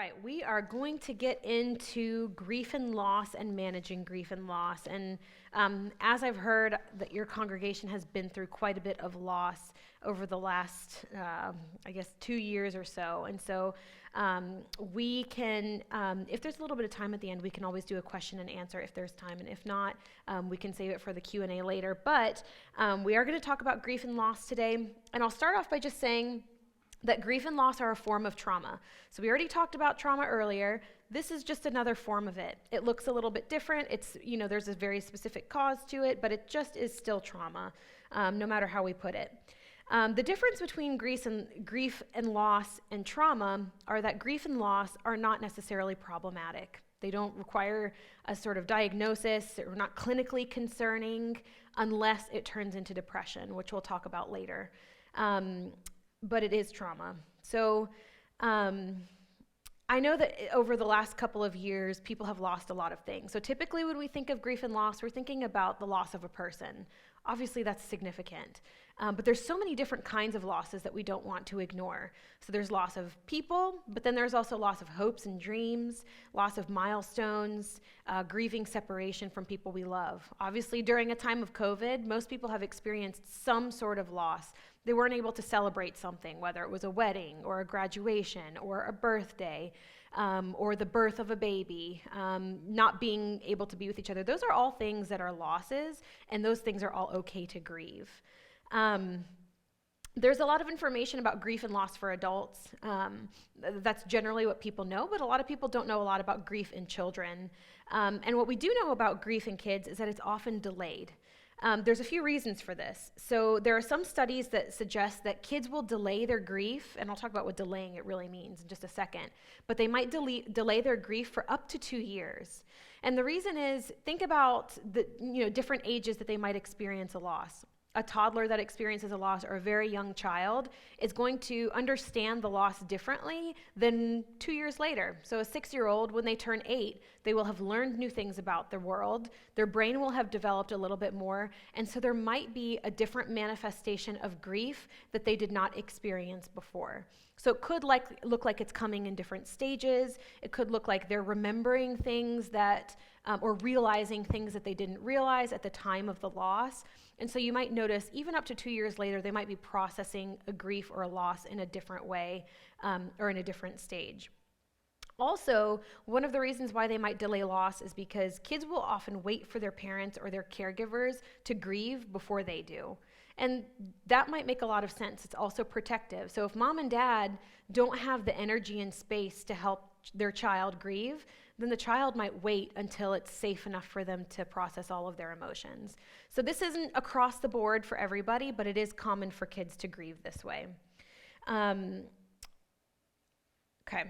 right, we are going to get into grief and loss and managing grief and loss. And as I've heard that your congregation has been through quite a bit of loss over the last, 2 years or so. And so we can, if there's a little bit of time at the end, we can always do a question and answer if there's time. And if not, we can save it for the Q&A later. But we are going to talk about grief and loss today. And I'll start off by just saying that grief and loss are a form of trauma. So we already talked about trauma earlier. This is just another form of it. It looks a little bit different. It's, there's a very specific cause to it, but it just is still trauma, no matter how we put it. The difference between grief and loss and trauma are that grief and loss are not necessarily problematic. They don't require a sort of diagnosis or not clinically concerning unless it turns into depression, which we'll talk about later. But it is trauma. So I know that over the last couple of years, people have lost a lot of things. So typically when we think of grief and loss, we're thinking about the loss of a person. Obviously, that's significant. But there's so many different kinds of losses that we don't want to ignore. So there's loss of people, but then there's also loss of hopes and dreams, loss of milestones, grieving separation from people we love. Obviously, during a time of COVID, most people have experienced some sort of loss. They weren't able to celebrate something, whether it was a wedding or a graduation or a birthday or the birth of a baby, not being able to be with each other. Those are all things that are losses, and those things are all okay to grieve. There's a lot of information about grief and loss for adults. That's generally what people know, but a lot of people don't know a lot about grief in children. And what we do know about grief in kids is that it's often delayed. There's a few reasons for this. So there are some studies that suggest that kids will delay their grief, and I'll talk about what delaying it really means in just a second, but they might delay their grief for up to 2 years. And the reason is, think about the different ages that they might experience a loss. A toddler that experiences a loss or a very young child is going to understand the loss differently than 2 years later. So a 6-year-old, when they turn 8, they will have learned new things about the world. Their brain will have developed a little bit more. And so there might be a different manifestation of grief that they did not experience before. So it could look like it's coming in different stages. It could look like they're remembering things that, or realizing things that they didn't realize at the time of the loss. And so you might notice, even up to 2 years later, they might be processing a grief or a loss in a different way or in a different stage. Also, one of the reasons why they might delay loss is because kids will often wait for their parents or their caregivers to grieve before they do. And that might make a lot of sense. It's also protective. So if mom and dad don't have the energy and space to help their child grieve, then the child might wait until it's safe enough for them to process all of their emotions. So this isn't across the board for everybody, but it is common for kids to grieve this way. Okay.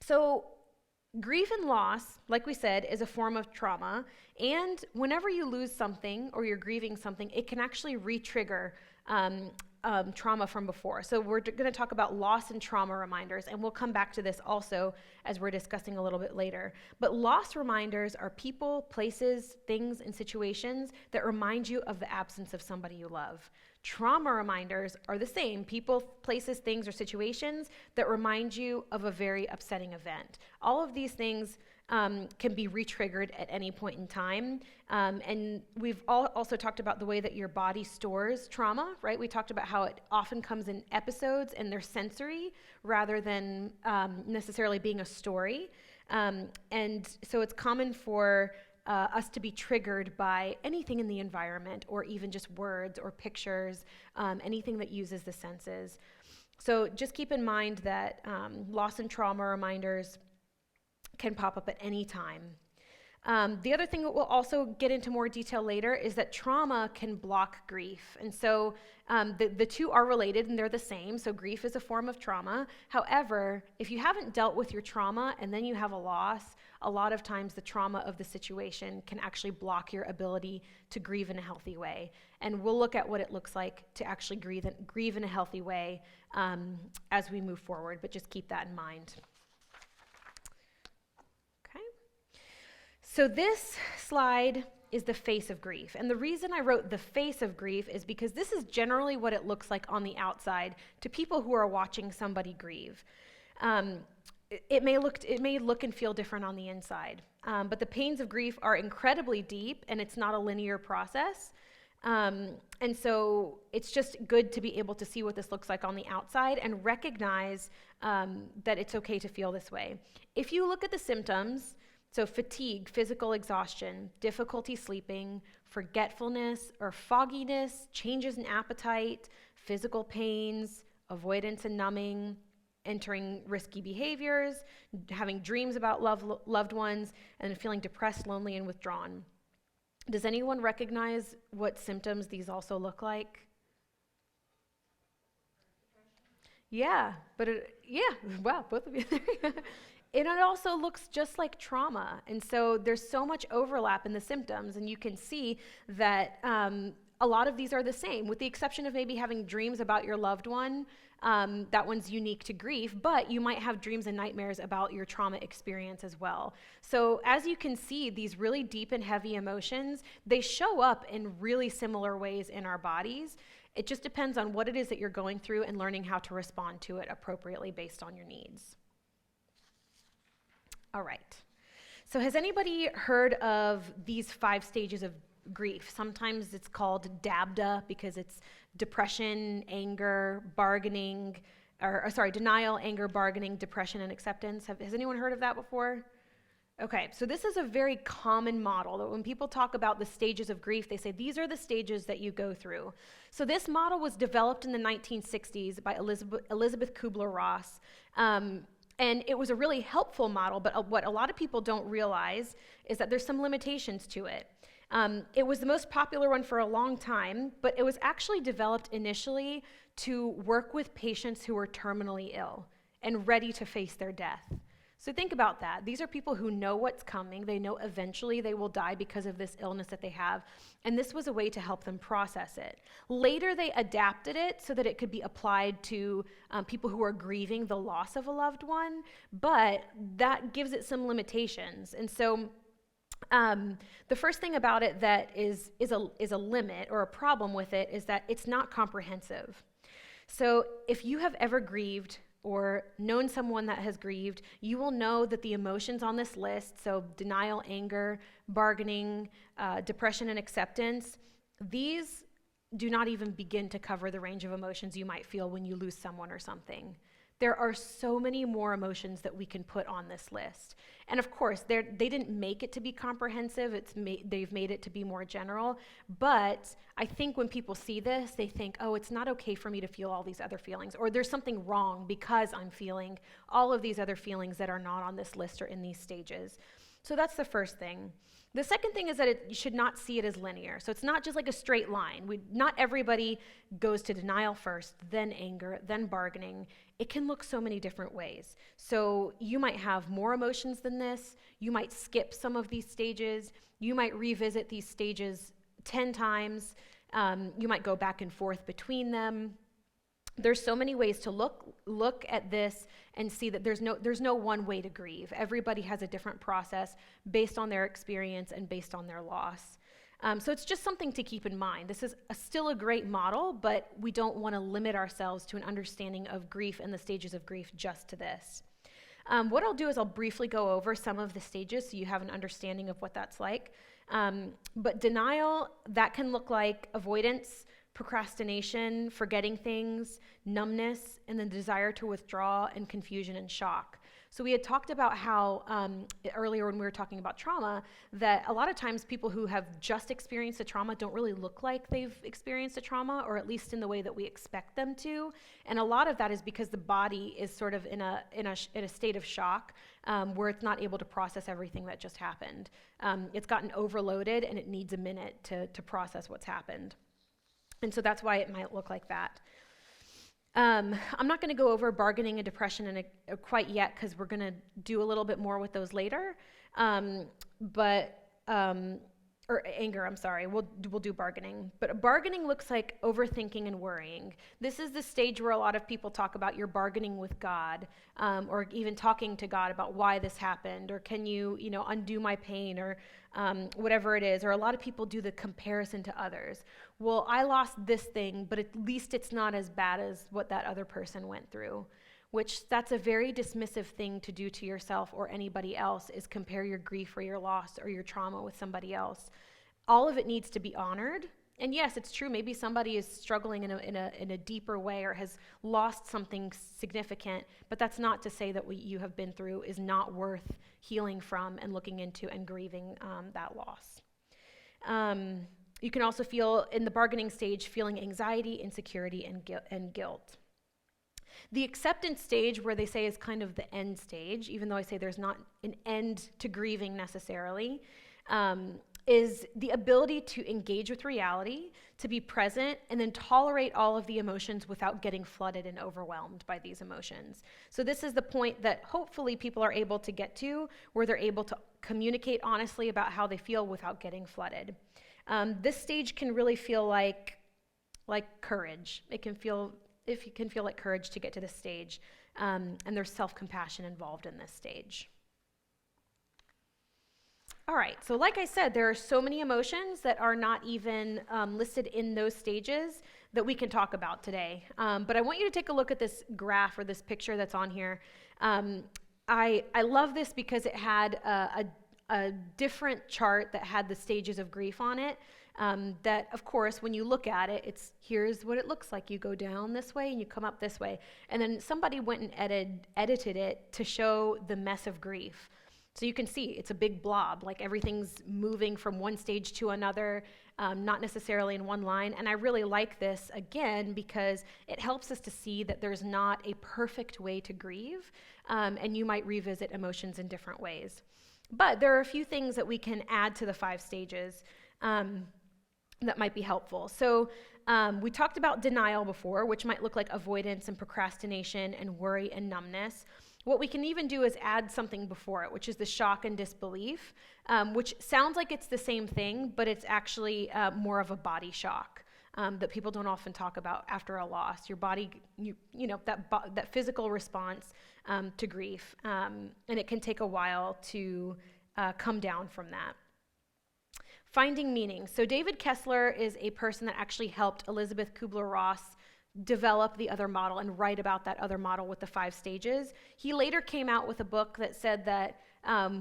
So grief and loss, like we said, is a form of trauma. And whenever you lose something or you're grieving something, it can actually re-trigger trauma from before. So we're going to talk about loss and trauma reminders, and we'll come back to this also as we're discussing a little bit later. But loss reminders are people, places, things, and situations that remind you of the absence of somebody you love. Trauma reminders are the same, people, places, things, or situations that remind you of a very upsetting event. All of these things can be re-triggered at any point in time. And we've also talked about the way that your body stores trauma, right? We talked about how it often comes in episodes and they're sensory rather than necessarily being a story. And so it's common for us to be triggered by anything in the environment or even just words or pictures, anything that uses the senses. So just keep in mind that loss and trauma reminders can pop up at any time. The other thing that we'll also get into more detail later is that trauma can block grief. And so the two are related and they're the same. So grief is a form of trauma. However, if you haven't dealt with your trauma and then you have a loss, a lot of times the trauma of the situation can actually block your ability to grieve in a healthy way. And we'll look at what it looks like to actually grieve in a healthy way as we move forward, but just keep that in mind. So this slide is the face of grief. And the reason I wrote the face of grief is because this is generally what it looks like on the outside to people who are watching somebody grieve. it may look and feel different on the inside. But the pains of grief are incredibly deep, and it's not a linear process. And so it's just good to be able to see what this looks like on the outside and recognize that it's okay to feel this way. If you look at the symptoms, so fatigue, physical exhaustion, difficulty sleeping, forgetfulness or fogginess, changes in appetite, physical pains, avoidance and numbing, entering risky behaviors, having dreams about loved ones, and feeling depressed, lonely, and withdrawn. Does anyone recognize what symptoms these also look like? Yeah, wow, both of you. And it also looks just like trauma. And so there's so much overlap in the symptoms, and you can see that a lot of these are the same, with the exception of maybe having dreams about your loved one. That one's unique to grief, but you might have dreams and nightmares about your trauma experience as well. So as you can see, these really deep and heavy emotions, they show up in really similar ways in our bodies. It just depends on what it is that you're going through and learning how to respond to it appropriately based on your needs. All right. So has anybody heard of these 5 stages of grief? Sometimes it's called DABDA because it's depression, anger, bargaining, denial, anger, bargaining, depression, and acceptance. Has anyone heard of that before? Okay, so this is a very common model that when people talk about the stages of grief, they say these are the stages that you go through. So this model was developed in the 1960s by Elizabeth Kubler-Ross. And it was a really helpful model, but what a lot of people don't realize is that there's some limitations to it. It was the most popular one for a long time, but it was actually developed initially to work with patients who were terminally ill and ready to face their death. So think about that. These are people who know what's coming. They know eventually they will die because of this illness that they have, and this was a way to help them process it. Later, they adapted it so that it could be applied to people who are grieving the loss of a loved one, but that gives it some limitations. And so the first thing about it that is a limit or a problem with it is that it's not comprehensive. So if you have ever grieved or known someone that has grieved, you will know that the emotions on this list, so denial, anger, bargaining, depression, and acceptance, these do not even begin to cover the range of emotions you might feel when you lose someone or something. There are so many more emotions that we can put on this list. And of course, they didn't make it to be comprehensive. They've made it to be more general. But I think when people see this, they think, oh, it's not okay for me to feel all these other feelings, or there's something wrong because I'm feeling all of these other feelings that are not on this list or in these stages. So that's the first thing. The second thing is that you should not see it as linear. So it's not just like a straight line. Not everybody goes to denial first, then anger, then bargaining. It can look so many different ways. So you might have more emotions than this. You might skip some of these stages. You might revisit these stages 10 times. You might go back and forth between them. There's so many ways to look at this and see that there's no one way to grieve. Everybody has a different process based on their experience and based on their loss. So it's just something to keep in mind. This is still a great model, but we don't want to limit ourselves to an understanding of grief and the stages of grief just to this. What I'll do is I'll briefly go over some of the stages so you have an understanding of what that's like. But denial, that can look like avoidance, procrastination, forgetting things, numbness, and the desire to withdraw, and confusion and shock. So we had talked about how earlier when we were talking about trauma, that a lot of times people who have just experienced a trauma don't really look like they've experienced a trauma, or at least in the way that we expect them to. And a lot of that is because the body is sort of in a state of shock where it's not able to process everything that just happened. It's gotten overloaded and it needs a minute to process what's happened. And so that's why it might look like that. I'm not going to go over bargaining and depression quite yet because we're going to do a little bit more with those later. Or anger, I'm sorry. We'll do bargaining. But bargaining looks like overthinking and worrying. This is the stage where a lot of people talk about you're bargaining with God, or even talking to God about why this happened, or can you undo my pain, or whatever it is. Or a lot of people do the comparison to others. Well, I lost this thing, but at least it's not as bad as what that other person went through. which that's a very dismissive thing to do to yourself or anybody else, is compare your grief or your loss or your trauma with somebody else. All of it needs to be honored. And yes, it's true, maybe somebody is struggling in a deeper way or has lost something significant, but that's not to say that what you have been through is not worth healing from and looking into and grieving that loss. You can also feel, in the bargaining stage, feeling anxiety, insecurity, and guilt. The acceptance stage, where they say is kind of the end stage, even though I say there's not an end to grieving necessarily, is the ability to engage with reality, to be present, and then tolerate all of the emotions without getting flooded and overwhelmed by these emotions. So this is the point that hopefully people are able to get to, where they're able to communicate honestly about how they feel without getting flooded. This stage can really feel like courage. It can feel like courage to get to this stage, and there's self-compassion involved in this stage. All right, so like I said, there are so many emotions that are not even listed in those stages that we can talk about today. But I want you to take a look at this graph or this picture that's on here. I love this because it had a different chart that had the stages of grief on it. That, of course, when you look at it, here's what it looks like. You go down this way and you come up this way. And then somebody went and edited it to show the mess of grief. So you can see it's a big blob, like everything's moving from one stage to another, not necessarily in one line. And I really like this, again, because it helps us to see that there's not a perfect way to grieve, and you might revisit emotions in different ways. But there are a few things that we can add to the 5 stages that might be helpful. So we talked about denial before, which might look like avoidance and procrastination and worry and numbness. What we can even do is add something before it, which is the shock and disbelief, which sounds like it's the same thing, but it's actually more of a body shock that people don't often talk about after a loss. Your body, that physical response to grief, and it can take a while to come down from that. Finding meaning. So David Kessler is a person that actually helped Elizabeth Kubler-Ross develop the other model and write about that other model with the 5 stages. He later came out with a book that said that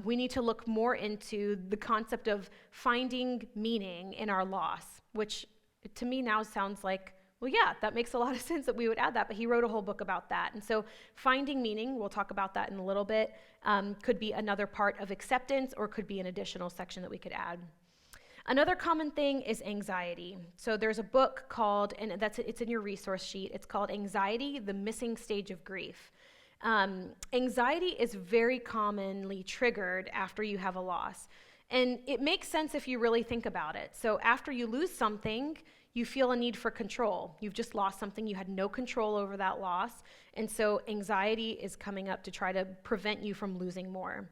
we need to look more into the concept of finding meaning in our loss, which to me now sounds like, well, yeah, that makes a lot of sense that we would add that, but he wrote a whole book about that. And so finding meaning, we'll talk about that in a little bit, could be another part of acceptance or could be an additional section that we could add. Another common thing is anxiety. So there's a book called, and it's in your resource sheet, it's called Anxiety, the Missing Stage of Grief. Anxiety is very commonly triggered after you have a loss. And it makes sense if you really think about it. So after you lose something, you feel a need for control. You've just lost something, you had no control over that loss, and so anxiety is coming up to try to prevent you from losing more.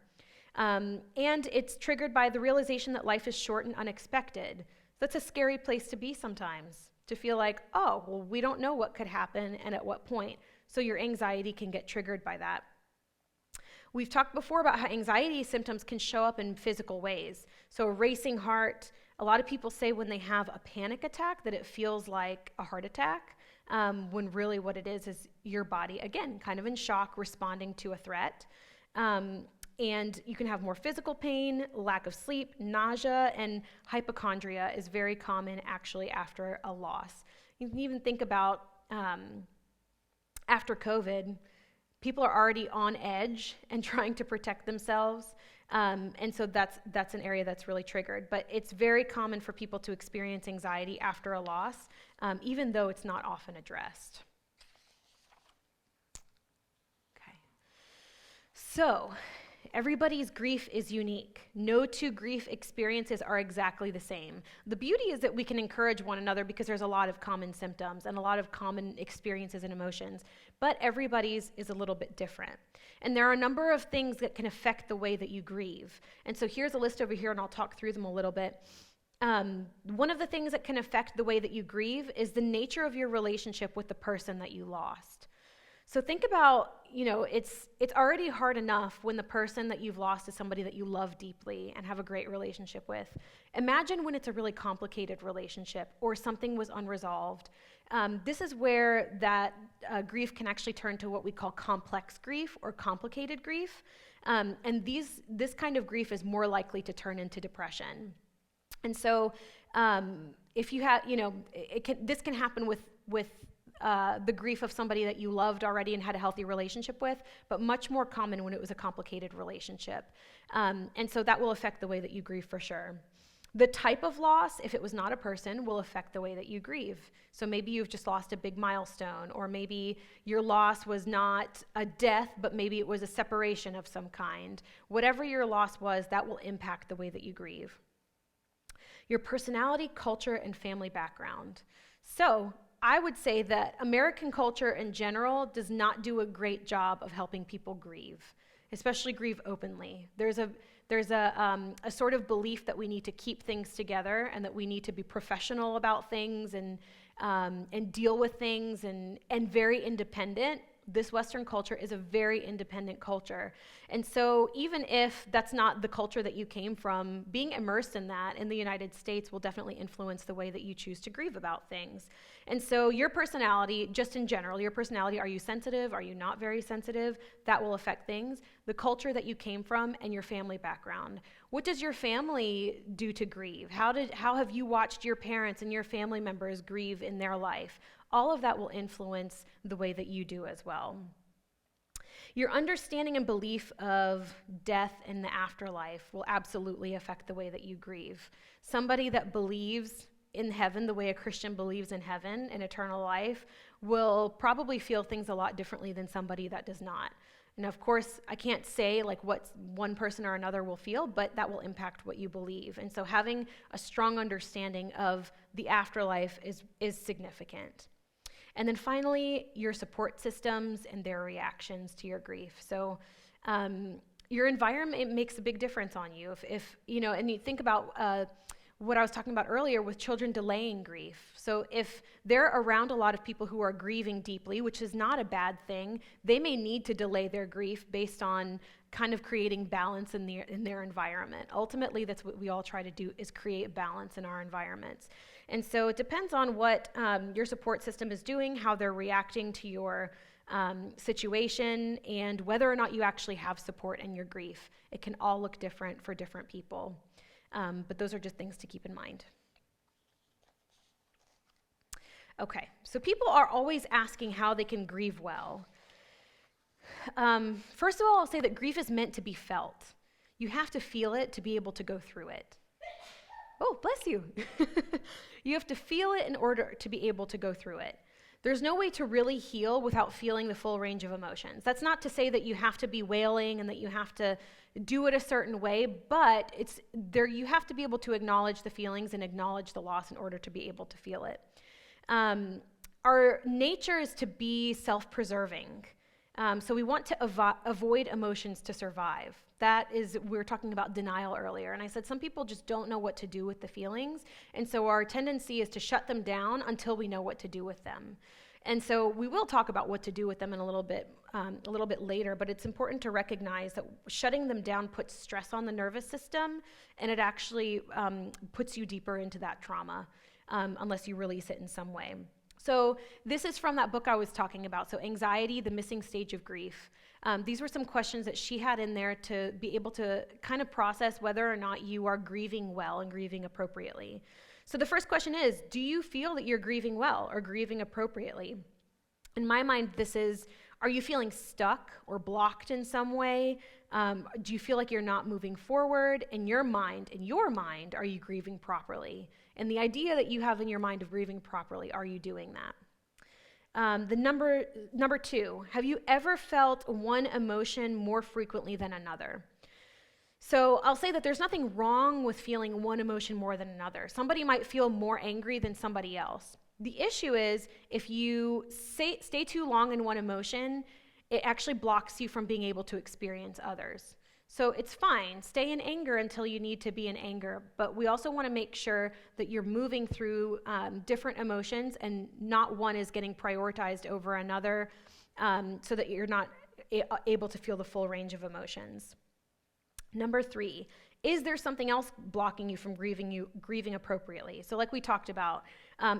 And it's triggered by the realization that life is short and unexpected. That's a scary place to be sometimes, to feel like, oh, well, we don't know what could happen and at what point. So your anxiety can get triggered by that. We've talked before about how anxiety symptoms can show up in physical ways. So a racing heart, a lot of people say when they have a panic attack that it feels like a heart attack, when really what it is your body, again, kind of in shock, responding to a threat. And you can have more physical pain, lack of sleep, nausea, and hypochondria is very common actually after a loss. You can even think about after COVID, people are already on edge and trying to protect themselves. And so that's an area that's really triggered. But it's very common for people to experience anxiety after a loss, even though it's not often addressed. Okay. So everybody's grief is unique. No 2 grief experiences are exactly the same. The beauty is that we can encourage one another because there's a lot of common symptoms and a lot of common experiences and emotions, but everybody's is a little bit different. And there are a number of things that can affect the way that you grieve. And so here's a list over here, and I'll talk through them a little bit. One of the things that can affect the way that you grieve is the nature of your relationship with the person that you lost. So think about, it's already hard enough when the person that you've lost is somebody that you love deeply and have a great relationship with. Imagine when it's a really complicated relationship or something was unresolved. This is where that grief can actually turn to what we call complex grief or complicated grief. And this kind of grief is more likely to turn into depression. And so if you have, this can happen with the grief of somebody that you loved already and had a healthy relationship with, but much more common when it was a complicated relationship. And so that will affect the way that you grieve for sure. The type of loss, if it was not a person, will affect the way that you grieve. So maybe you've just lost a big milestone, or maybe your loss was not a death, but maybe it was a separation of some kind. Whatever your loss was, that will impact the way that you grieve. Your personality, culture, and family background. So I would say that American culture in general does not do a great job of helping people grieve, especially grieve openly. There's a sort of belief that we need to keep things together and that we need to be professional about things and deal with things and very independent. This Western culture is a very independent culture. And so even if that's not the culture that you came from, being immersed in that in the United States will definitely influence the way that you choose to grieve about things. And so your personality, just in general, your personality, are you sensitive? Are you not very sensitive? That will affect things. The culture that you came from and your family background. What does your family do to grieve? How have you watched your parents and your family members grieve in their life? All of that will influence the way that you do as well. Your understanding and belief of death and the afterlife will absolutely affect the way that you grieve. Somebody that believes in heaven the way a Christian believes in heaven and eternal life will probably feel things a lot differently than somebody that does not. And of course, I can't say like what one person or another will feel, but that will impact what you believe. And so having a strong understanding of the afterlife is significant. And then finally, your support systems and their reactions to your grief. So your environment makes a big difference on you. If and you think about what I was talking about earlier with children delaying grief. So if they're around a lot of people who are grieving deeply, which is not a bad thing, they may need to delay their grief based on kind of creating balance in their environment. Ultimately, that's what we all try to do, is create balance in our environments. And so it depends on what your support system is doing, how they're reacting to your situation, and whether or not you actually have support in your grief. It can all look different for different people. But those are just things to keep in mind. Okay, so people are always asking how they can grieve well. First of all, I'll say that grief is meant to be felt. You have to feel it to be able to go through it. Oh, bless you. You have to feel it in order to be able to go through it. There's no way to really heal without feeling the full range of emotions. That's not to say that you have to be wailing and that you have to do it a certain way, but it's there. You have to be able to acknowledge the feelings and acknowledge the loss in order to be able to feel it. Our nature is to be self-preserving. So we want to avoid emotions to survive. That is, we were talking about denial earlier, and I said some people just don't know what to do with the feelings, and so our tendency is to shut them down until we know what to do with them. And so we will talk about what to do with them in a little bit later, but it's important to recognize that shutting them down puts stress on the nervous system, and it actually puts you deeper into that trauma unless you release it in some way. So this is from that book I was talking about, so Anxiety, the Missing Stage of Grief. These were some questions that she had in there to be able to kind of process whether or not you are grieving well and grieving appropriately. So the first question is, do you feel that you're grieving well or grieving appropriately? In my mind, this is, are you feeling stuck or blocked in some way? Do you feel like you're not moving forward? In your mind, are you grieving properly? And the idea that you have in your mind of grieving properly, are you doing that? The number two, have you ever felt one emotion more frequently than another? So I'll say that there's nothing wrong with feeling one emotion more than another. Somebody might feel more angry than somebody else. The issue is if you stay too long in one emotion, it actually blocks you from being able to experience others. So it's fine, stay in anger until you need to be in anger, but we also want to make sure that you're moving through different emotions and not one is getting prioritized over another so that you're not able to feel the full range of emotions. Number 3, is there something else blocking you from grieving appropriately? So like we talked about,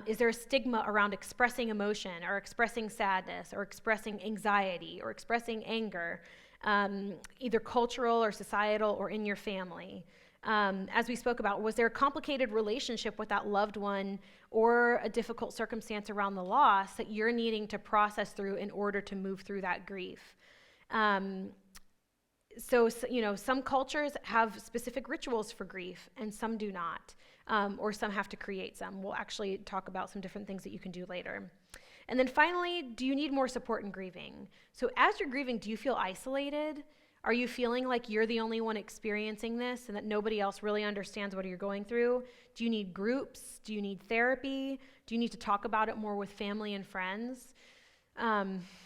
is there a stigma around expressing emotion or expressing sadness or expressing anxiety or expressing anger, either cultural or societal or in your family? As we spoke about, was there a complicated relationship with that loved one or a difficult circumstance around the loss that you're needing to process through in order to move through that grief? So, some cultures have specific rituals for grief and some do not, or some have to create some. We'll actually talk about some different things that you can do later. And then finally, do you need more support in grieving? So as you're grieving, do you feel isolated? Are you feeling like you're the only one experiencing this and that nobody else really understands what you're going through? Do you need groups? Do you need therapy? Do you need to talk about it more with family and friends?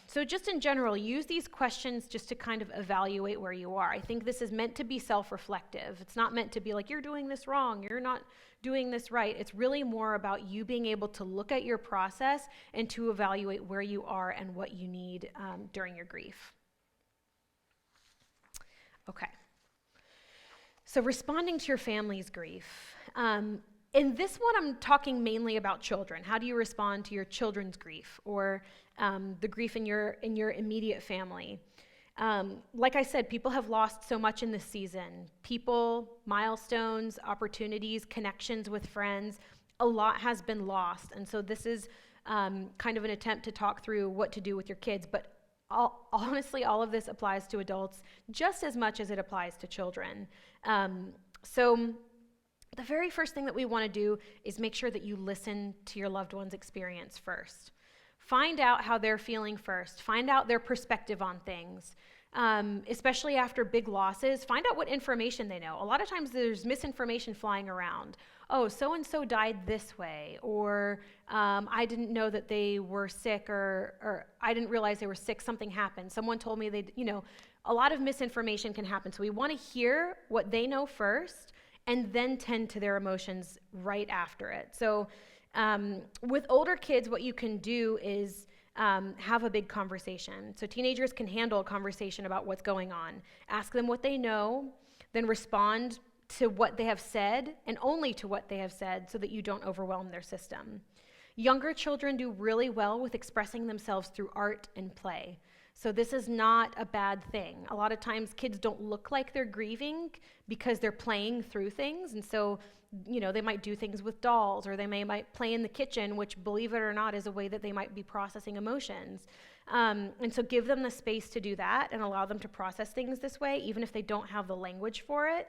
So just in general, use these questions just to kind of evaluate where you are. I think this is meant to be self-reflective. It's not meant to be like, you're doing this wrong, you're not doing this right. It's really more about you being able to look at your process and to evaluate where you are and what you need during your grief. Okay. So responding to your family's grief. In this one, I'm talking mainly about children. How do you respond to your children's grief or the grief in your immediate family? Like I said, people have lost so much in this season. People, milestones, opportunities, connections with friends. A lot has been lost. And so this is kind of an attempt to talk through what to do with your kids. But honestly, all of this applies to adults just as much as it applies to children. So the very first thing that we want to do is make sure that you listen to your loved one's experience first. Find out how they're feeling first. Find out their perspective on things, especially after big losses. Find out what information they know. A lot of times there's misinformation flying around. Oh, so-and-so died this way, or I didn't know that they were sick, or I didn't realize they were sick, something happened. Someone told me a lot of misinformation can happen. So we want to hear what they know first, and then tend to their emotions right after it. So with older kids, what you can do is have a big conversation. So teenagers can handle a conversation about what's going on. Ask them what they know, then respond to what they have said, and only to what they have said, so that you don't overwhelm their system. Younger children do really well with expressing themselves through art and play. So this is not a bad thing. A lot of times kids don't look like they're grieving because they're playing through things. And so, they might do things with dolls, or they might play in the kitchen, which, believe it or not, is a way that they might be processing emotions. And so give them the space to do that and allow them to process things this way, even if they don't have the language for it.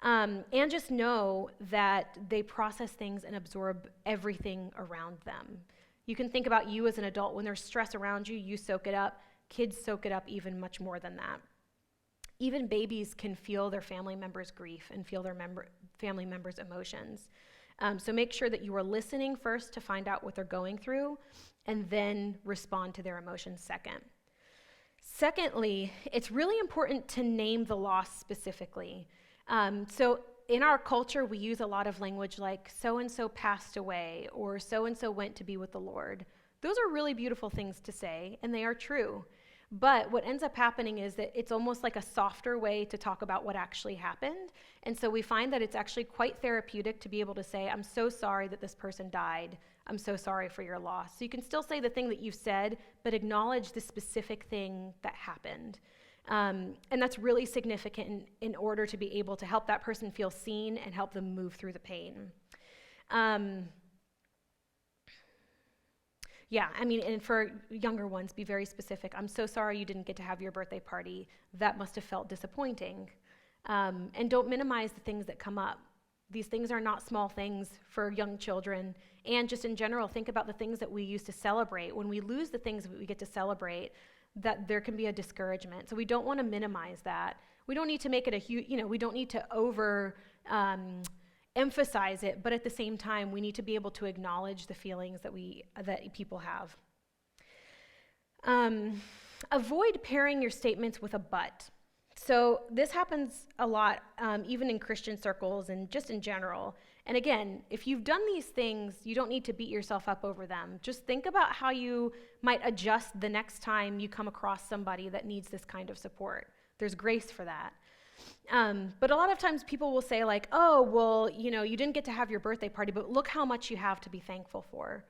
And just know that they process things and absorb everything around them. You can think about you as an adult. When there's stress around you, you soak it up. Kids soak it up even much more than that. Even babies can feel their family members' grief and feel their family members' emotions. So make sure that you are listening first to find out what they're going through, and then respond to their emotions second. Secondly, it's really important to name the loss specifically. So in our culture, we use a lot of language like so-and-so passed away, or so-and-so went to be with the Lord. Those are really beautiful things to say, and they are true. But what ends up happening is that it's almost like a softer way to talk about what actually happened. And so we find that it's actually quite therapeutic to be able to say, I'm so sorry that this person died. I'm so sorry for your loss. So you can still say the thing that you've said, but acknowledge the specific thing that happened. And that's really significant in order to be able to help that person feel seen and help them move through the pain. And for younger ones, be very specific. I'm so sorry you didn't get to have your birthday party. That must have felt disappointing. And don't minimize the things that come up. These things are not small things for young children. And just in general, think about the things that we used to celebrate. When we lose the things that we get to celebrate, that there can be a discouragement. So we don't want to minimize that. We don't need to make it a huge, we don't need to emphasize it, but at the same time, we need to be able to acknowledge the feelings that people have. Avoid pairing your statements with a but. So this happens a lot, even in Christian circles and just in general. And again, if you've done these things, you don't need to beat yourself up over them. Just think about how you might adjust the next time you come across somebody that needs this kind of support. There's grace for that. But a lot of times people will say like, oh, well, you didn't get to have your birthday party, but look how much you have to be thankful for.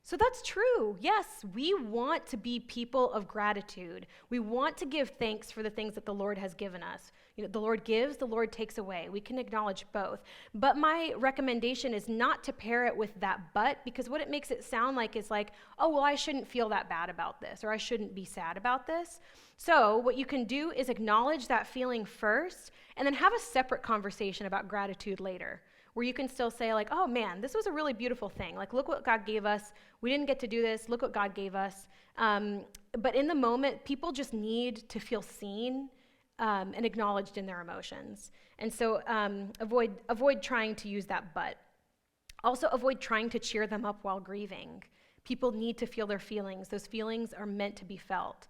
So that's true. Yes, we want to be people of gratitude. We want to give thanks for the things that the Lord has given us. The Lord gives, the Lord takes away. We can acknowledge both. But my recommendation is not to pair it with that but, because what it makes it sound like is like, oh, well, I shouldn't feel that bad about this, or I shouldn't be sad about this. So what you can do is acknowledge that feeling first, and then have a separate conversation about gratitude later, where you can still say like, oh man, this was a really beautiful thing. Like, look what God gave us. We didn't get to do this. Look what God gave us. But in the moment, people just need to feel seen and acknowledged in their emotions. And so avoid trying to use that but. Also avoid trying to cheer them up while grieving. People need to feel their feelings. Those feelings are meant to be felt.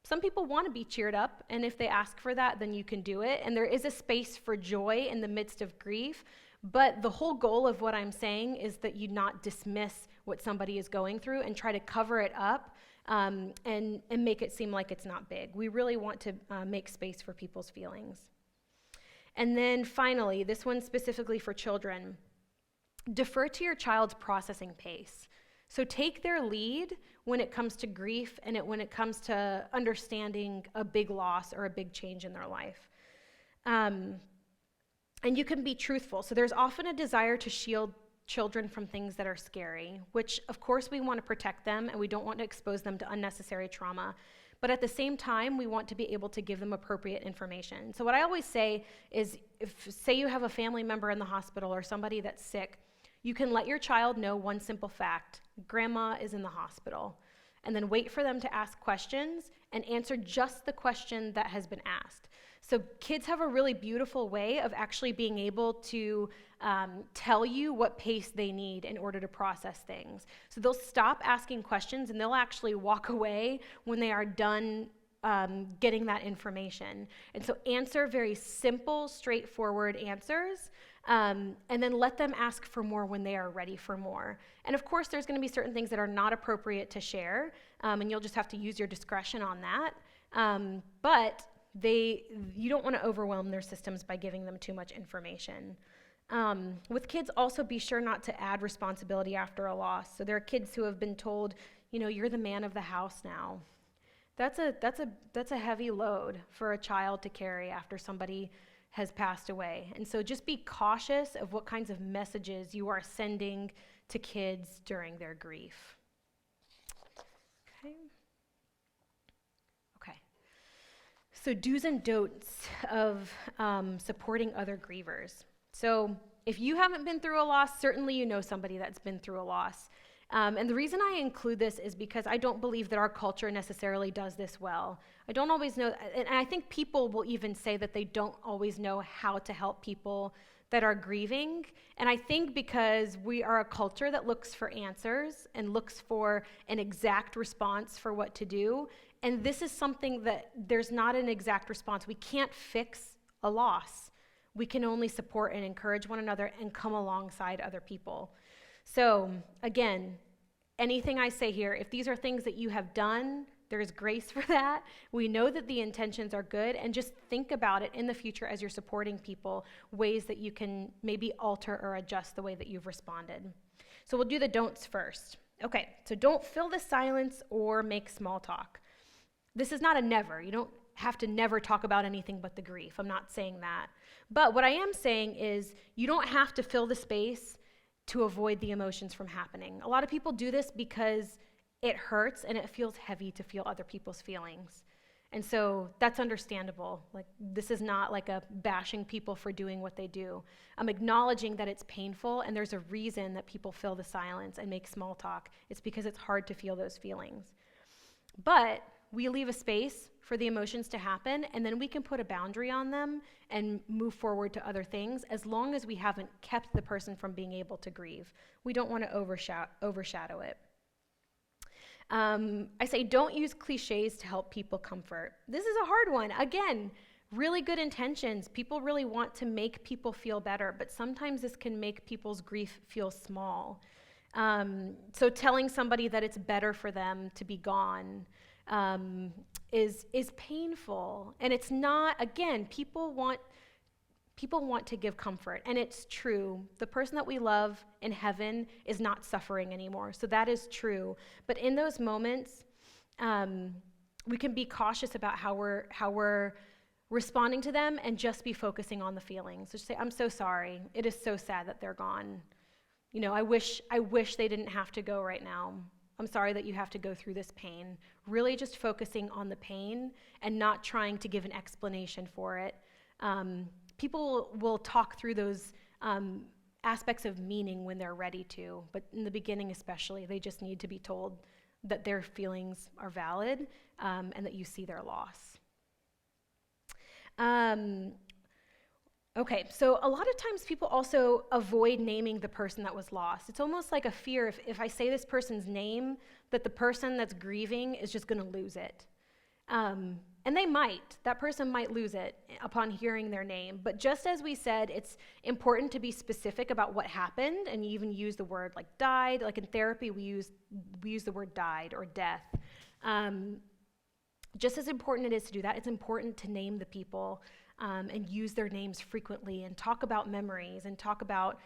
Some people want to be cheered up, and if they ask for that, then you can do it. And there is a space for joy in the midst of grief. But the whole goal of what I'm saying is that you not dismiss what somebody is going through and try to cover it up and make it seem like it's not big. We really want to make space for people's feelings. And then finally, this one specifically for children, defer to your child's processing pace. So take their lead when it comes to grief and when it comes to understanding a big loss or a big change in their life. And you can be truthful. So there's often a desire to shield children from things that are scary, which of course we want to protect them and we don't want to expose them to unnecessary trauma. But at the same time, we want to be able to give them appropriate information. So what I always say is, say you have a family member in the hospital or somebody that's sick, you can let your child know one simple fact: grandma is in the hospital. And then wait for them to ask questions and answer just the question that has been asked. So kids have a really beautiful way of actually being able to tell you what pace they need in order to process things. So they'll stop asking questions and they'll actually walk away when they are done getting that information. And so answer very simple, straightforward answers, and then let them ask for more when they are ready for more. And of course, there's going to be certain things that are not appropriate to share, and you'll just have to use your discretion on that. But you don't want to overwhelm their systems by giving them too much information. With kids, also be sure not to add responsibility after a loss. So there are kids who have been told, you're the man of the house now. That's a heavy load for a child to carry after somebody has passed away. And so just be cautious of what kinds of messages you are sending to kids during their grief. Okay. So do's and don'ts of supporting other grievers. So if you haven't been through a loss, certainly you know somebody that's been through a loss. And the reason I include this is because I don't believe that our culture necessarily does this well. I don't always know, and I think people will even say that they don't always know how to help people that are grieving. And I think because we are a culture that looks for answers and looks for an exact response for what to do, and this is something that there's not an exact response. We can't fix a loss. We can only support and encourage one another and come alongside other people. So again, anything I say here, if these are things that you have done, there's grace for that. We know that the intentions are good, and just think about it in the future as you're supporting people, ways that you can maybe alter or adjust the way that you've responded. So we'll do the don'ts first. Okay, so don't fill the silence or make small talk. This is not a never. You don't have to never talk about anything but the grief. I'm not saying that. But what I am saying is you don't have to fill the space to avoid the emotions from happening. A lot of people do this because it hurts and it feels heavy to feel other people's feelings. And so that's understandable. Like, this is not like a bashing people for doing what they do. I'm acknowledging that it's painful and there's a reason that people fill the silence and make small talk. It's because it's hard to feel those feelings. But we leave a space for the emotions to happen, and then we can put a boundary on them and move forward to other things as long as we haven't kept the person from being able to grieve. We don't want to overshadow it. I say don't use cliches to help people comfort. This is a hard one. Again, really good intentions. People really want to make people feel better, but sometimes this can make people's grief feel small. So telling somebody that it's better for them to be gone is painful. And it's not, again, people want People want to give comfort, and it's true. The person that we love in heaven is not suffering anymore, so that is true. But in those moments, we can be cautious about how we're responding to them and just be focusing on the feelings. Just say, I'm so sorry. It is so sad that they're gone. I wish they didn't have to go right now. I'm sorry that you have to go through this pain. Really just focusing on the pain and not trying to give an explanation for it. People will talk through those aspects of meaning when they're ready to, but in the beginning especially, they just need to be told that their feelings are valid and that you see their loss. Okay, so a lot of times people also avoid naming the person that was lost. It's almost like a fear if I say this person's name, that the person that's grieving is just going to lose it. And they might. That person might lose it upon hearing their name. But just as we said, it's important to be specific about what happened, and you even use the word like died. Like in therapy, we use the word died or death. Just as important it is to do that, it's important to name the people and use their names frequently and talk about memories and talk about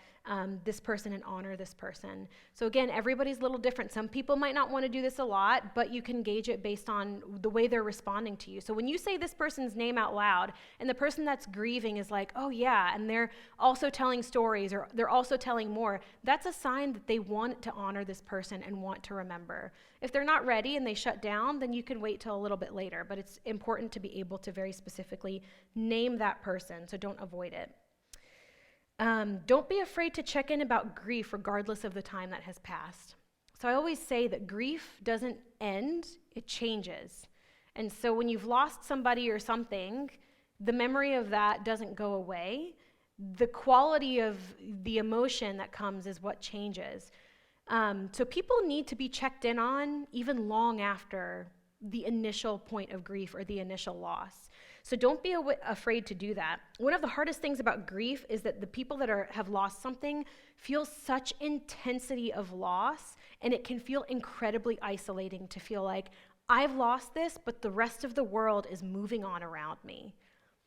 this person and honor this person. So again, everybody's a little different. Some people might not want to do this a lot, but you can gauge it based on the way they're responding to you. So when you say this person's name out loud and the person that's grieving is like, oh yeah, and they're also telling stories or they're also telling more, that's a sign that they want to honor this person and want to remember. If they're not ready and they shut down, then you can wait till a little bit later, but it's important to be able to very specifically name that person, so don't avoid it. Don't be afraid to check in about grief regardless of the time that has passed. So I always say that grief doesn't end, it changes. And so when you've lost somebody or something, the memory of that doesn't go away. The quality of the emotion that comes is what changes. So people need to be checked in on even long after the initial point of grief or the initial loss. So don't be afraid to do that. One of the hardest things about grief is that the people that have lost something feel such intensity of loss, and it can feel incredibly isolating to feel like, I've lost this, but the rest of the world is moving on around me.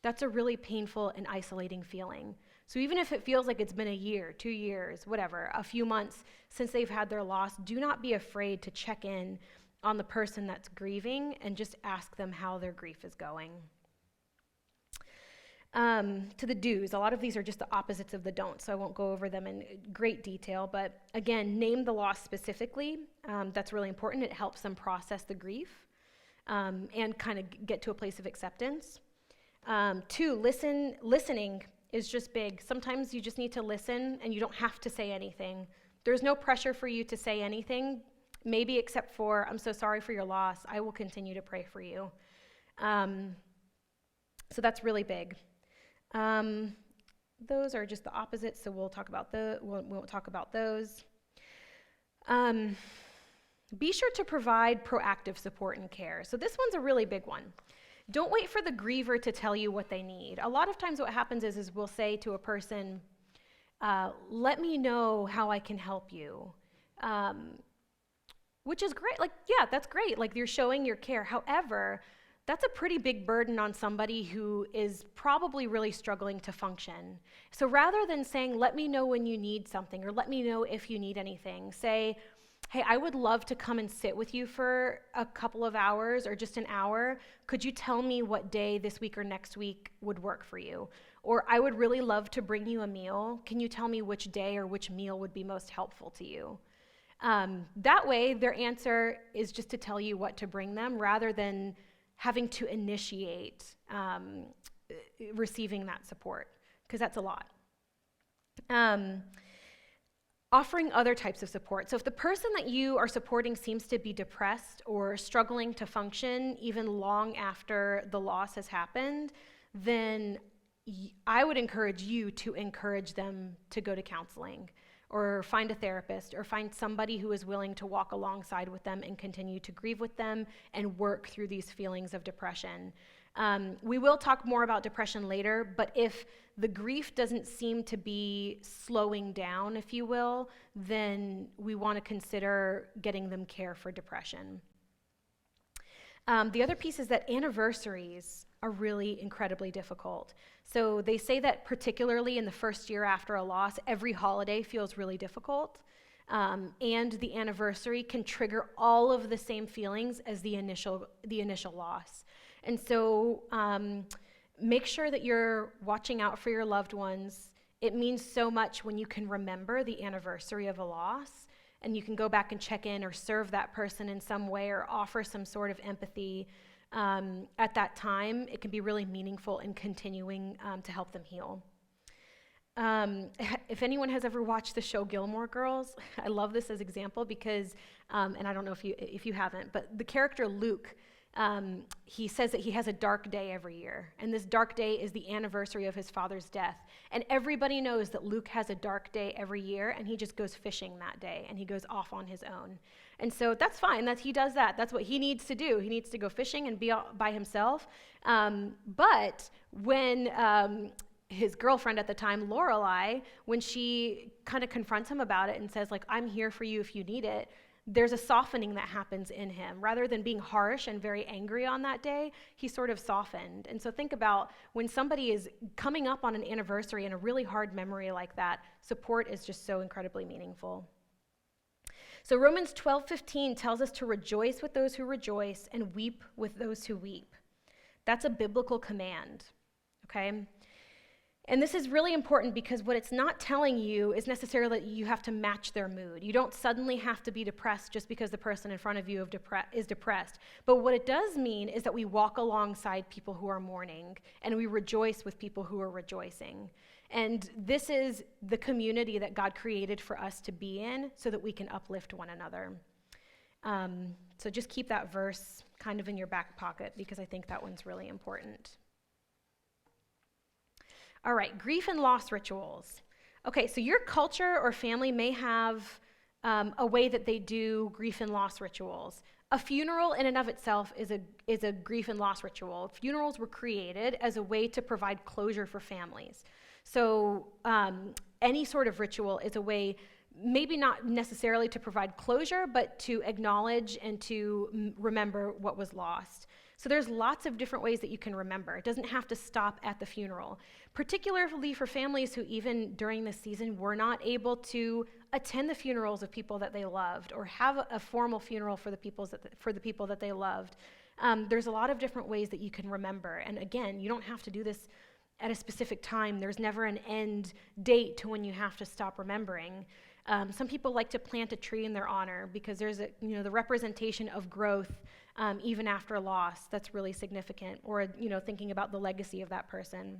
That's a really painful and isolating feeling. So even if it feels like it's been a year, 2 years, whatever, a few months since they've had their loss, do not be afraid to check in on the person that's grieving and just ask them how their grief is going. To the do's, a lot of these are just the opposites of the don'ts, so I won't go over them in great detail, but again, name the loss specifically. That's really important. It helps them process the grief and kind of get to a place of acceptance. 2, listening is just big. Sometimes you just need to listen and you don't have to say anything. There's no pressure for you to say anything, maybe except for, I'm so sorry for your loss. I will continue to pray for you. So that's really big. Those are just the opposites, so we'll talk about we won't talk about those. Be sure to provide proactive support and care. So this one's a really big one. Don't wait for the griever to tell you what they need. A lot of times what happens is we'll say to a person, let me know how I can help you. Which is great. Like, yeah, that's great. Like, you're showing your care. However, that's a pretty big burden on somebody who is probably really struggling to function. So rather than saying, let me know when you need something, or let me know if you need anything, say, hey, I would love to come and sit with you for a couple of hours or just an hour. Could you tell me what day this week or next week would work for you? Or I would really love to bring you a meal. Can you tell me which day or which meal would be most helpful to you? That way, their answer is just to tell you what to bring them rather than having to initiate receiving that support, because that's a lot. Offering other types of support. So if the person that you are supporting seems to be depressed or struggling to function even long after the loss has happened, then I would encourage you to encourage them to go to counseling or find a therapist or find somebody who is willing to walk alongside with them and continue to grieve with them and work through these feelings of depression. We will talk more about depression later, but if the grief doesn't seem to be slowing down, if you will, then we want to consider getting them care for depression. The other piece is that anniversaries are really incredibly difficult. So they say that particularly in the first year after a loss, every holiday feels really difficult. And the anniversary can trigger all of the same feelings as the initial loss. And so make sure that you're watching out for your loved ones. It means so much when you can remember the anniversary of a loss, and you can go back and check in or serve that person in some way or offer some sort of empathy at that time. It can be really meaningful in continuing to help them heal. If anyone has ever watched the show Gilmore Girls, I love this as example because, and I don't know if you haven't, but the character Luke, he says that he has a dark day every year, and this dark day is the anniversary of his father's death. And everybody knows that Luke has a dark day every year, and he just goes fishing that day, and he goes off on his own. And so that's fine, he does that. That's what he needs to do. He needs to go fishing and be by himself. But when his girlfriend at the time, Lorelai, when she kind of confronts him about it and says, like, I'm here for you if you need it, there's a softening that happens in him. Rather than being harsh and very angry on that day, he sort of softened. And so think about when somebody is coming up on an anniversary and a really hard memory like that, support is just so incredibly meaningful. So Romans 12:15 tells us to rejoice with those who rejoice and weep with those who weep. That's a biblical command, okay? And this is really important because what it's not telling you is necessarily that you have to match their mood. You don't suddenly have to be depressed just because the person in front of you is depressed. But what it does mean is that we walk alongside people who are mourning, and we rejoice with people who are rejoicing. And this is the community that God created for us to be in so that we can uplift one another. So just keep that verse kind of in your back pocket because I think that one's really important. All right, grief and loss rituals. Okay, so your culture or family may have a way that they do grief and loss rituals. A funeral in and of itself is a grief and loss ritual. Funerals were created as a way to provide closure for families. So any sort of ritual is a way, maybe not necessarily to provide closure, but to acknowledge and to remember what was lost. So there's lots of different ways that you can remember. It doesn't have to stop at the funeral, particularly for families who even during this season were not able to attend the funerals of people that they loved or have a formal funeral for the people that they loved. There's a lot of different ways that you can remember. And again, you don't have to do this at a specific time. There's never an end date to when you have to stop remembering. Some people like to plant a tree in their honor because there's the representation of growth even after loss that's really significant, or thinking about the legacy of that person.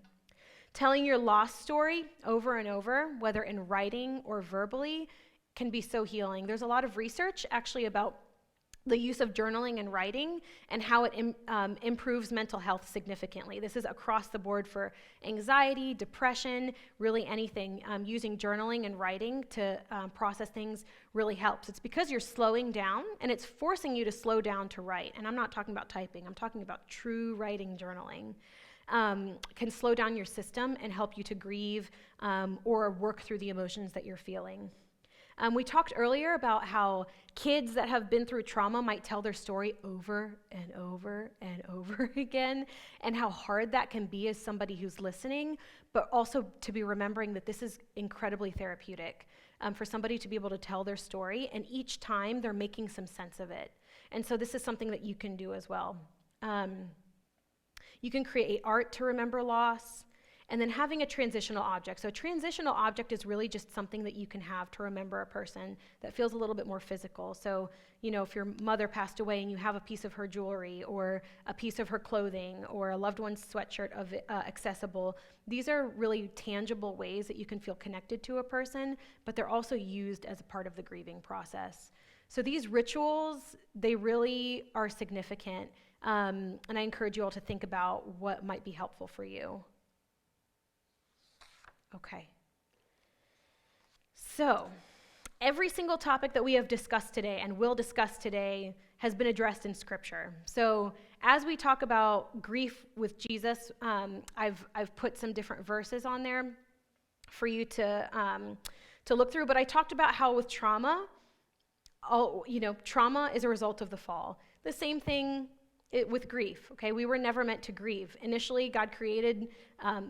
Telling your loss story over and over, whether in writing or verbally, can be so healing. There's a lot of research actually about the use of journaling and writing and how it improves mental health significantly. This is across the board for anxiety, depression, really anything. Using journaling and writing to process things really helps. It's because you're slowing down, and it's forcing you to slow down to write. And I'm not talking about typing. I'm talking about true writing journaling. Can slow down your system and help you to grieve or work through the emotions that you're feeling. We talked earlier about how kids that have been through trauma might tell their story over and over and over again, and how hard that can be as somebody who's listening, but also to be remembering that this is incredibly therapeutic for somebody to be able to tell their story, and each time they're making some sense of it. And so this is something that you can do as well. You can create art to remember loss. And then having a transitional object. So a transitional object is really just something that you can have to remember a person that feels a little bit more physical. So, if your mother passed away and you have a piece of her jewelry or a piece of her clothing or a loved one's sweatshirt accessible, these are really tangible ways that you can feel connected to a person, but they're also used as a part of the grieving process. So these rituals, they really are significant. And I encourage you all to think about what might be helpful for you. Okay. So, every single topic that we have discussed today and will discuss today has been addressed in Scripture. So, as we talk about grief with Jesus, I've put some different verses on there for you to look through. But I talked about how with trauma, trauma is a result of the fall. The same thing with grief, okay? We were never meant to grieve. Initially, God created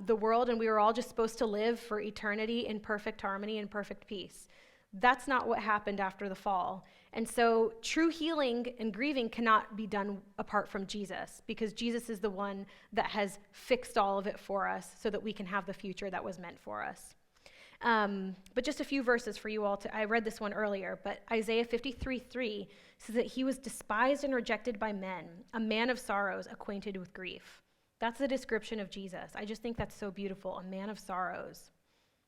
the world, and we were all just supposed to live for eternity in perfect harmony and perfect peace. That's not what happened after the fall. And so true healing and grieving cannot be done apart from Jesus, because Jesus is the one that has fixed all of it for us so that we can have the future that was meant for us. But just a few verses for you all. I read this one earlier, but Isaiah 53:3 says that he was despised and rejected by men, a man of sorrows, acquainted with grief. That's the description of Jesus. I just think that's so beautiful, a man of sorrows.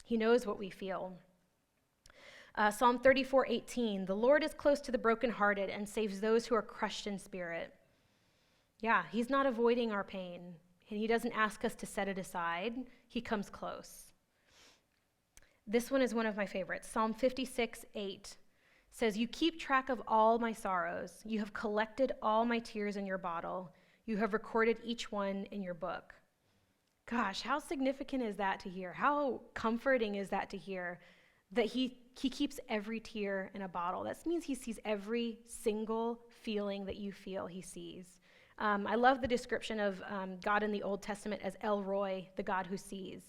He knows what we feel. Psalm 34:18, the Lord is close to the brokenhearted and saves those who are crushed in spirit. Yeah, he's not avoiding our pain, and he doesn't ask us to set it aside. He comes close. This one is one of my favorites. Psalm 56:8 says, you keep track of all my sorrows. You have collected all my tears in your bottle. You have recorded each one in your book. Gosh, how significant is that to hear? How comforting is that to hear? That he keeps every tear in a bottle. That means he sees every single feeling that you feel he sees. I love the description of God in the Old Testament as El Roy, the God who sees.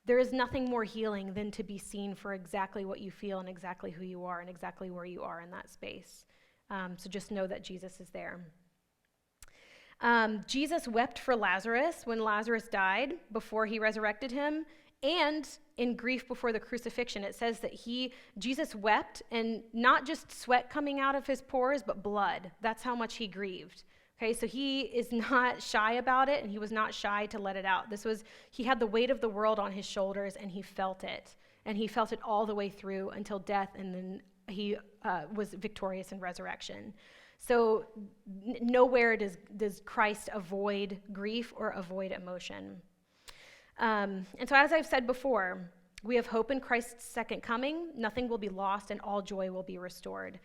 There is nothing more healing than to be seen for exactly what you feel and exactly who you are and exactly where you are in that space. So just know that Jesus is there. Jesus wept for Lazarus when Lazarus died before he resurrected him, and in grief before the crucifixion. It says that Jesus wept, and not just sweat coming out of his pores, but blood. That's how much he grieved. Okay, so he is not shy about it, and he was not shy to let it out. He had the weight of the world on his shoulders, and he felt it. And he felt it all the way through until death, and then he was victorious in resurrection. So nowhere does Christ avoid grief or avoid emotion. And so as I've said before, we have hope in Christ's second coming. Nothing will be lost, and all joy will be restored.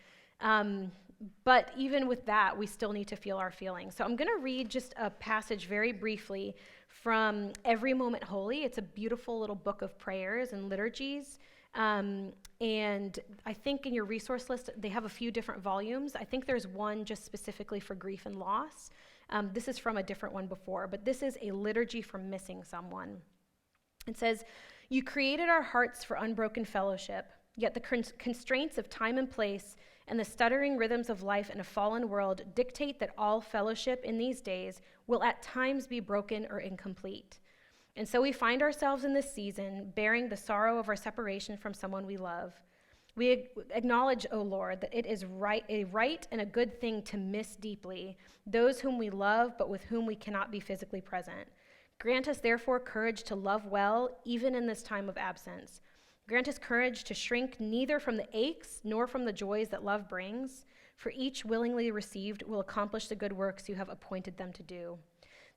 But even with that, we still need to feel our feelings. So I'm going to read just a passage very briefly from Every Moment Holy. It's a beautiful little book of prayers and liturgies. And I think in your resource list, they have a few different volumes. I think there's one just specifically for grief and loss. This is from a different one before, but this is a liturgy for missing someone. It says, you created our hearts for unbroken fellowship, yet the constraints of time and place and the stuttering rhythms of life in a fallen world dictate that all fellowship in these days will at times be broken or incomplete. And so we find ourselves in this season bearing the sorrow of our separation from someone we love. We acknowledge, O Lord, that it is a right and a good thing to miss deeply those whom we love but with whom we cannot be physically present. Grant us therefore courage to love well even in this time of absence. Grant us courage to shrink neither from the aches nor from the joys that love brings, for each willingly received will accomplish the good works you have appointed them to do.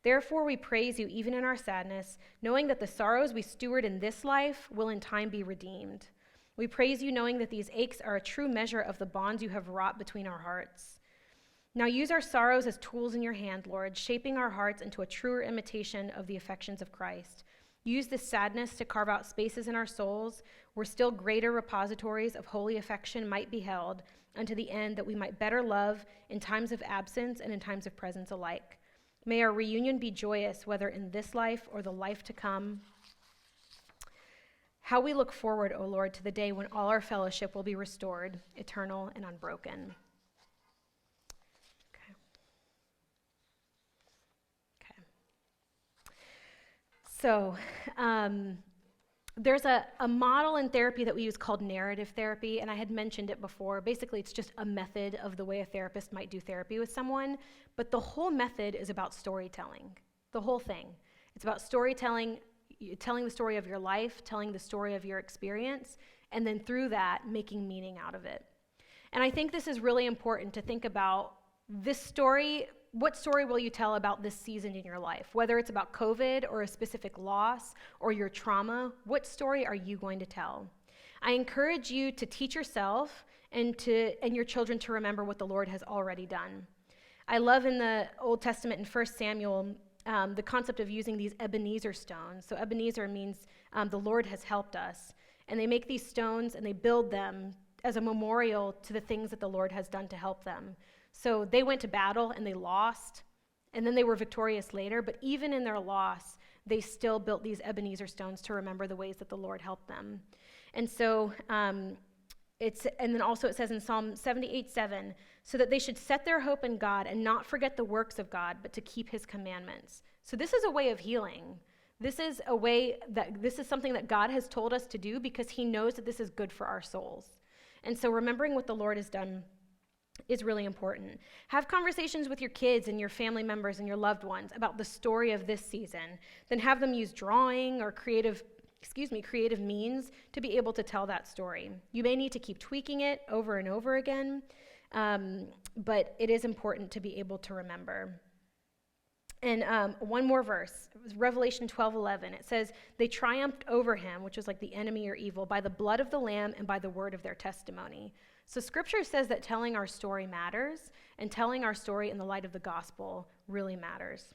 Therefore we praise you even in our sadness, knowing that the sorrows we steward in this life will in time be redeemed. We praise you knowing that these aches are a true measure of the bonds you have wrought between our hearts. Now use our sorrows as tools in your hand, Lord, shaping our hearts into a truer imitation of the affections of Christ. Use this sadness to carve out spaces in our souls where still greater repositories of holy affection might be held, unto the end that we might better love in times of absence and in times of presence alike. May our reunion be joyous, whether in this life or the life to come. How we look forward, O Lord, to the day when all our fellowship will be restored, eternal and unbroken. So there's a model in therapy that we use called narrative therapy, and I had mentioned it before. Basically, it's just a method of the way a therapist might do therapy with someone, but the whole method is about storytelling, the whole thing. It's about storytelling, telling the story of your life, telling the story of your experience, and then through that, making meaning out of it. And I think this is really important to think about this story. What story will you tell about this season in your life? Whether it's about COVID or a specific loss or your trauma, what story are you going to tell? I encourage you to teach yourself and your children to remember what the Lord has already done. I love in the Old Testament in 1 Samuel the concept of using these Ebenezer Stones. So Ebenezer means the Lord has helped us. And they make these stones and they build them as a memorial to the things that the Lord has done to help them. So they went to battle and they lost, and then they were victorious later. But even in their loss, they still built these Ebenezer Stones to remember the ways that the Lord helped them. And so and then also it says in Psalm 78:7, so that they should set their hope in God and not forget the works of God, but to keep his commandments. So this is a way of healing. This is something that God has told us to do because he knows that this is good for our souls. And so remembering what the Lord has done is really important. Have conversations with your kids and your family members and your loved ones about the story of this season. Then have them use drawing or creative means to be able to tell that story. You may need to keep tweaking it over and over again, but it is important to be able to remember. And one more verse, Revelation 12:11. It says, they triumphed over him, which is like the enemy or evil, by the blood of the Lamb and by the word of their testimony. So scripture says that telling our story matters, and telling our story in the light of the gospel really matters.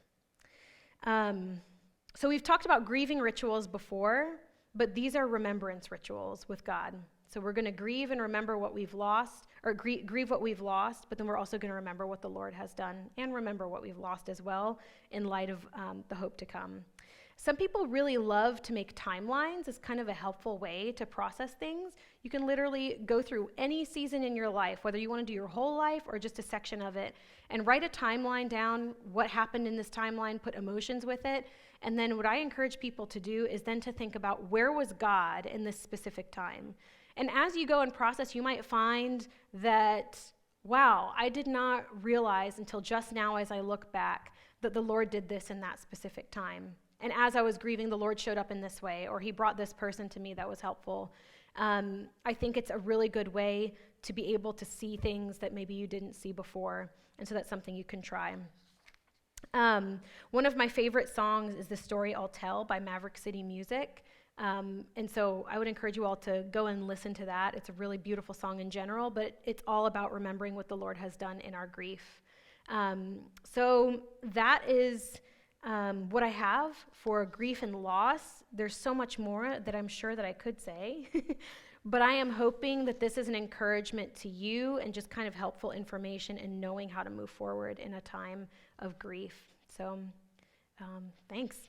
So we've talked about grieving rituals before, but these are remembrance rituals with God. So we're going to grieve and remember what we've lost, or grieve what we've lost, but then we're also going to remember what the Lord has done and remember what we've lost as well in light of the hope to come. Some people really love to make timelines as kind of a helpful way to process things. You can literally go through any season in your life, whether you want to do your whole life or just a section of it, and write a timeline down, what happened in this timeline, put emotions with it. And then what I encourage people to do is then to think about, where was God in this specific time? And as you go and process, you might find that, wow, I did not realize until just now as I look back that the Lord did this in that specific time. And as I was grieving, the Lord showed up in this way, or he brought this person to me that was helpful. I think it's a really good way to be able to see things that maybe you didn't see before. And so that's something you can try. One of my favorite songs is The Story I'll Tell by Maverick City Music. And so I would encourage you all to go and listen to that. It's a really beautiful song in general, but it's all about remembering what the Lord has done in our grief. So that is what I have for grief and loss. There's so much more that I'm sure that I could say, but I am hoping that this is an encouragement to you and just kind of helpful information in knowing how to move forward in a time of grief. So thanks.